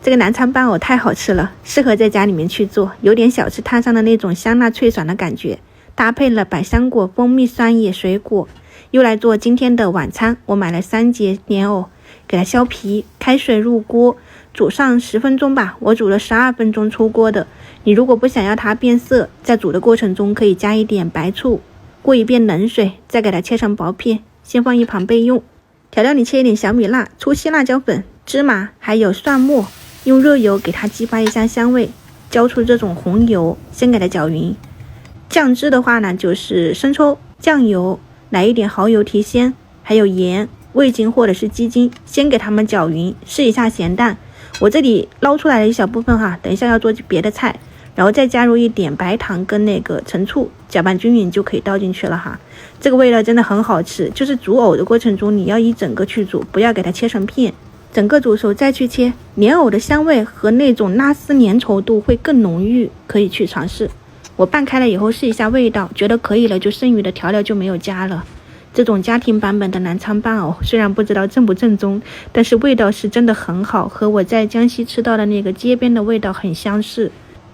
这个南昌拌藕太好吃了，适合在家里面去做，有点小吃摊上的那种香辣脆爽的感觉，搭配了百香果、蜂蜜、酸野水果。又来做今天的晚餐，我买了3节莲藕，给它削皮，开水入锅，煮上10分钟吧，我煮了12分钟出锅的。你如果不想要它变色，在煮的过程中可以加一点白醋，过一遍冷水，再给它切成薄片，先放一旁备用。调料里切一点小米辣、粗细辣椒粉、芝麻还有蒜末，用热油给它激发一下香味，浇出这种红油，先给它搅匀。酱汁的话呢，就是生抽、酱油，来一点蚝油提鲜，还有盐、味精或者是鸡精，先给它们搅匀，试一下咸淡。我这里捞出来了一小部分哈，等一下要做别的菜，然后再加入一点白糖跟那个陈醋，搅拌均匀就可以倒进去了哈。这个味道真的很好吃，就是煮藕的过程中你要一整个去煮，不要给它切成片，整个煮熟再去切，莲藕的香味和那种拉丝粘稠度会更浓郁，可以去尝试。我拌开了以后试一下味道，觉得可以了，就剩余的调料就没有加了。这种家庭版本的南昌拌藕虽然不知道正不正宗，但是味道是真的很好，和我在江西吃到的那个街边的味道很相似。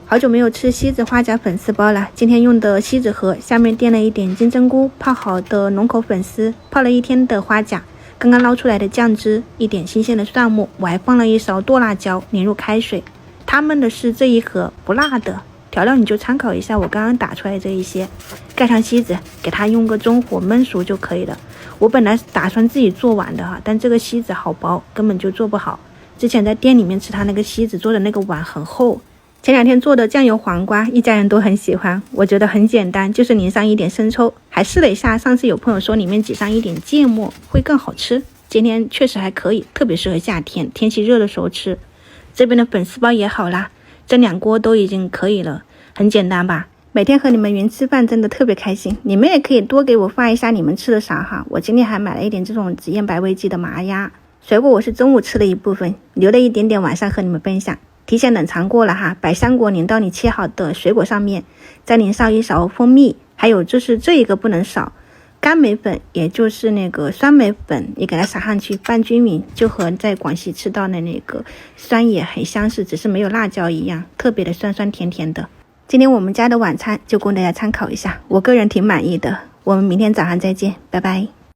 好久没有吃西子花甲粉丝包了，今天用的锡纸盒，下面垫了一点金针菇，泡好的浓口粉丝，泡了1天的花甲，刚刚捞出来的酱汁，一点新鲜的蒜末，我还放了一勺剁辣椒淋入开水。他们的是这一盒不辣的，调料你就参考一下我刚刚打出来这一些，盖上锡纸，给它用个中火焖熟就可以了。我本来打算自己做碗的哈，但这个锡纸好薄，根本就做不好。之前在店里面吃它那个锡纸做的那个碗很厚。前2天做的酱油黄瓜，一家人都很喜欢，我觉得很简单，就是淋上一点生抽，还试了一下，上次有朋友说里面挤上一点芥末会更好吃，今天确实还可以，特别适合夏天天气热的时候吃。这边的粉丝包也好啦，这2锅都已经可以了，很简单吧？每天和你们云吃饭真的特别开心，你们也可以多给我发一下你们吃的啥哈。我今天还买了一点这种紫燕白味鸡的麻鸭，水果我是中午吃了一部分，留了一点点晚上和你们分享。提前冷藏过了哈，百香果淋到你切好的水果上面，再淋上1勺蜂蜜，还有就是这一个不能少，甘梅粉，也就是那个酸梅粉，也给它撒上去拌均匀，就和在广西吃到的那个酸野很相似，只是没有辣椒一样，特别的酸酸甜甜的。今天我们家的晚餐就供大家参考一下，我个人挺满意的。我们明天早上再见，拜拜。